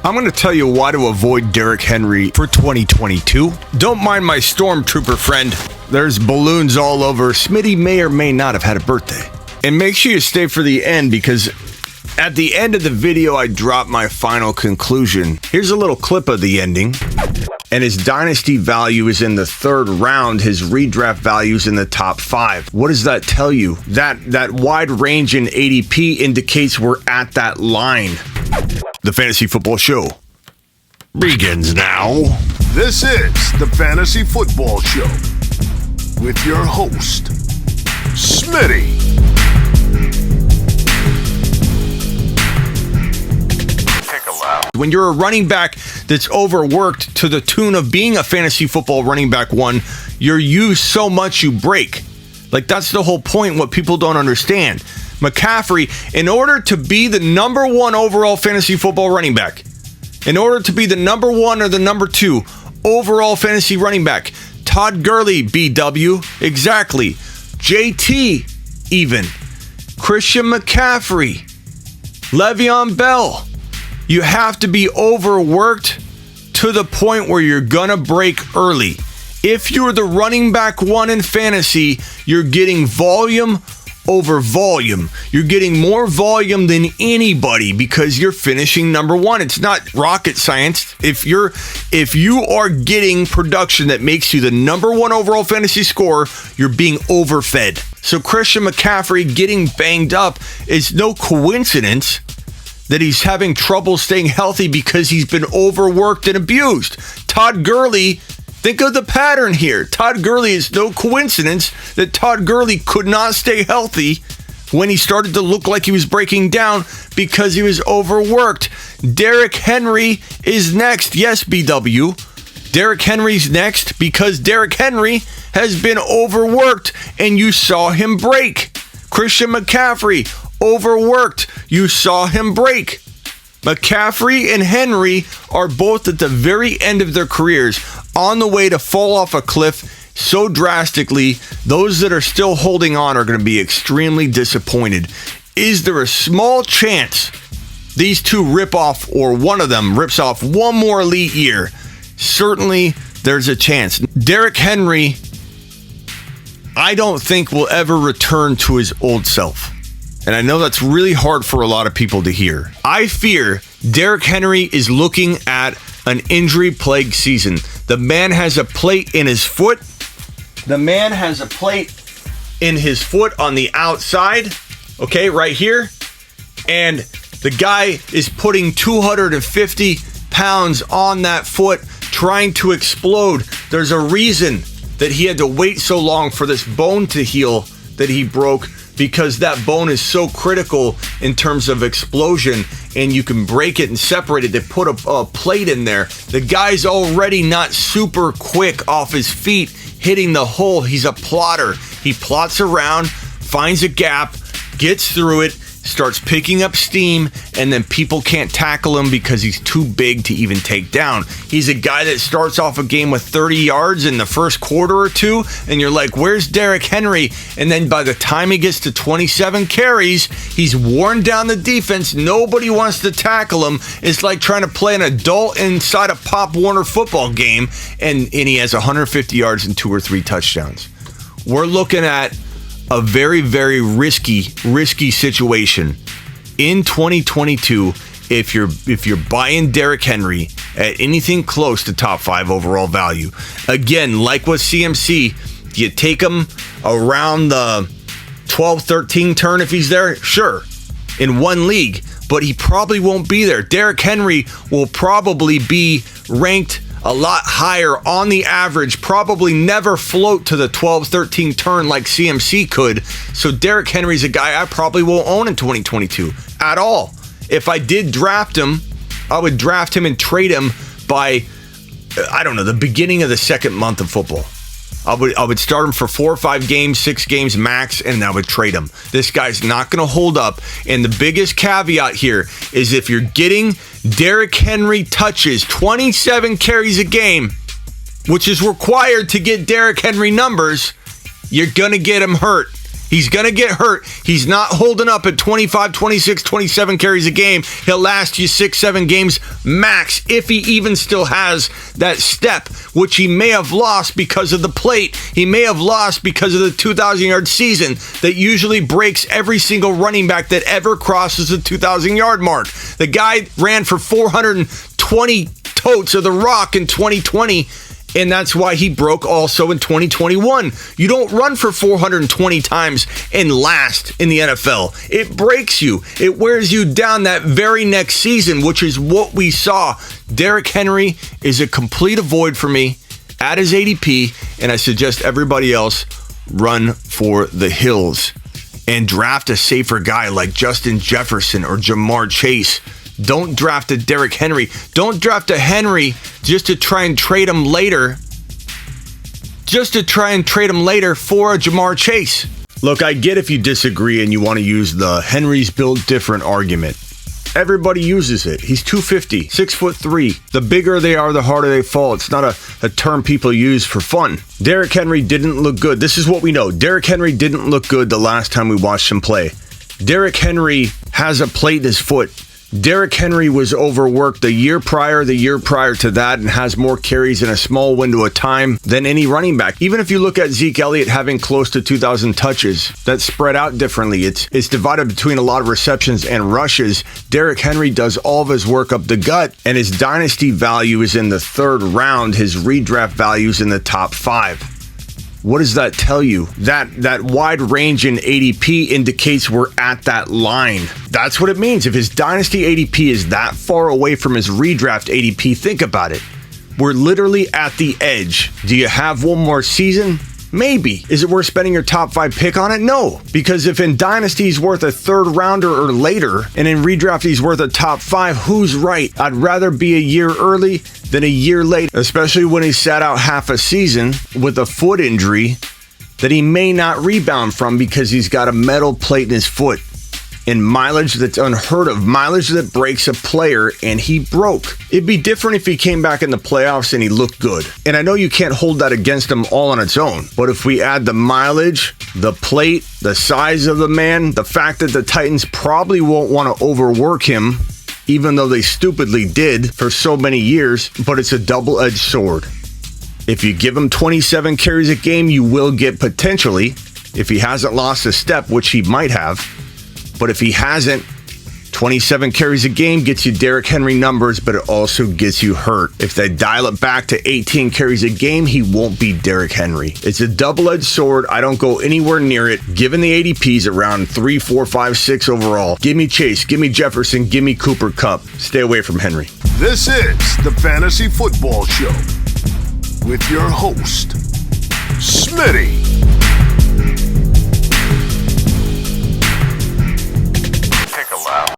I'm going to tell you why to avoid Derrick Henry for 2022. Don't mind my stormtrooper friend. There's balloons all over. Smitty may or may not have had a birthday. And make sure you stay for the end, because at the end of the video, I drop my final conclusion. Here's a little clip of the ending. And his dynasty value is in the third round. His redraft value is in the top 5. What does that tell you? That wide range in ADP indicates we're at that line. The Fantasy Football Show begins now. This is the Fantasy Football Show with your host, Smitty. When you're a running back that's overworked to the tune of being a fantasy football running back one, you're used so much you break. Like, that's the whole point, what people don't understand. McCaffrey, in order to be the number 1 overall fantasy football running back, in order to be the number 1 or the number 2 overall fantasy running back, Todd Gurley, BW, exactly, JT, even, Christian McCaffrey, Le'Veon Bell, you have to be overworked to the point where you're gonna break early. If you're the running back 1 in fantasy, you're getting volume over volume. You're getting more volume than anybody because you're finishing number 1. It's not rocket science. If you are getting production that makes you the number 1 overall fantasy scorer, you're being overfed. So Christian McCaffrey getting banged up is no coincidence that he's having trouble staying healthy because he's been overworked and abused. Todd Gurley, think of the pattern here. Todd Gurley is no coincidence that Todd Gurley could not stay healthy when he started to look like he was breaking down because he was overworked. Derrick Henry is next. Yes, BW. Derrick Henry's next because Derrick Henry has been overworked and you saw him break. Christian McCaffrey, overworked. You saw him break. McCaffrey and Henry are both at the very end of their careers, on the way to fall off a cliff so drastically, those that are still holding on are going to be extremely disappointed. Is there a small chance these two rip off, or one of them rips off one more elite year? Certainly, there's a chance. Derrick Henry, I don't think will ever return to his old self. And I know that's really hard for a lot of people to hear. I fear Derrick Henry is looking at an injury-plagued season. The man has a plate in his foot. The man has a plate in his foot on the outside, okay, right here. And the guy is putting 250 pounds on that foot, trying to explode. There's a reason that he had to wait so long for this bone to heal that he broke, because that bone is so critical in terms of explosion, and you can break it and separate it. They put a plate in there. The guy's already not super quick off his feet hitting the hole. He's a plotter. He plots around, finds a gap, gets through it, starts picking up steam, and then people can't tackle him because he's too big to even take down. He's a guy that starts off a game with 30 yards in the first quarter or two, and you're like, where's Derrick Henry? And then by the time he gets to 27 carries, he's worn down the defense. Nobody wants to tackle him. It's like trying to play an adult inside a Pop Warner football game, and he has 150 yards and 2 or 3 touchdowns. We're looking at a very, very risky situation in 2022 if you're buying Derrick Henry at anything close to top 5 overall value. Again, like with CMC, you take him around the 12-13 turn if he's there, sure, in one league, but he probably won't be there. Derrick Henry will probably be ranked a lot higher on the average, probably never float to the 12-13 turn like CMC could. So Derrick Henry's a guy I probably won't own in 2022 at all. If I did draft him, I would draft him and trade him by, I don't know, the beginning of the second month of football. I would start him for 4 or 5 games, 6 games max, and I would trade him. This guy's not going to hold up. And the biggest caveat here is if you're getting Derrick Henry touches, 27 carries a game, which is required to get Derrick Henry numbers, you're going to get him hurt. He's going to get hurt. He's not holding up at 25, 26, 27 carries a game. He'll last you 6-7 games max if he even still has that step, which he may have lost because of the plate. He may have lost because of the 2,000-yard season that usually breaks every single running back that ever crosses the 2,000-yard mark. The guy ran for 420 totes of the rock in 2020. And that's why he broke also in 2021. You don't run for 420 times and last in the NFL. It breaks you. It wears you down that very next season, which is what we saw. Derrick Henry is a complete avoid for me at his ADP, and I suggest everybody else run for the hills and draft a safer guy like Justin Jefferson or Jamar Chase. Don't draft a Derrick Henry. Don't draft a Henry just to try and trade him later. Just to try and trade him later for a Jamar Chase. Look, I get if you disagree and you want to use the Henry's built different argument. Everybody uses it. He's 250, 6'3". The bigger they are, the harder they fall. It's not a term people use for fun. Derrick Henry didn't look good. This is what we know. Derrick Henry didn't look good the last time we watched him play. Derrick Henry has a plate in his foot. Derrick Henry was overworked the year prior to that, and has more carries in a small window of time than any running back. Even if you look at Zeke Elliott having close to 2,000 touches, that's spread out differently. It's divided between a lot of receptions and rushes. Derrick Henry does all of his work up the gut, and his dynasty value is in the third round. His redraft value is in the top 5. What does that tell you? That wide range in ADP indicates we're at that line. That's what it means. If his dynasty ADP is that far away from his redraft ADP, think about it. We're literally at the edge. Do you have one more season? Maybe. Is it worth spending your top 5 pick on it? No. Because if in dynasty he's worth a third rounder or later, and in redraft he's worth a top 5, who's right? I'd rather be a year early than a year late, especially when he sat out half a season with a foot injury that he may not rebound from because he's got a metal plate in his foot. And mileage that's unheard of, mileage that breaks a player, and he broke. It'd be different if he came back in the playoffs and he looked good. And I know you can't hold that against him all on its own, but if we add the mileage, the plate, the size of the man, the fact that the Titans probably won't want to overwork him, even though they stupidly did for so many years, but it's a double-edged sword. If you give him 27 carries a game, you will get potentially, if he hasn't lost a step, which he might have. But if he hasn't, 27 carries a game gets you Derrick Henry numbers, but it also gets you hurt. If they dial it back to 18 carries a game, he won't be Derrick Henry. It's a double-edged sword. I don't go anywhere near it. Given the ADPs around 3, 4, 5, 6 overall, give me Chase, give me Jefferson, give me Cooper Kupp. Stay away from Henry. This is the Fantasy Football Show with your host, Smitty.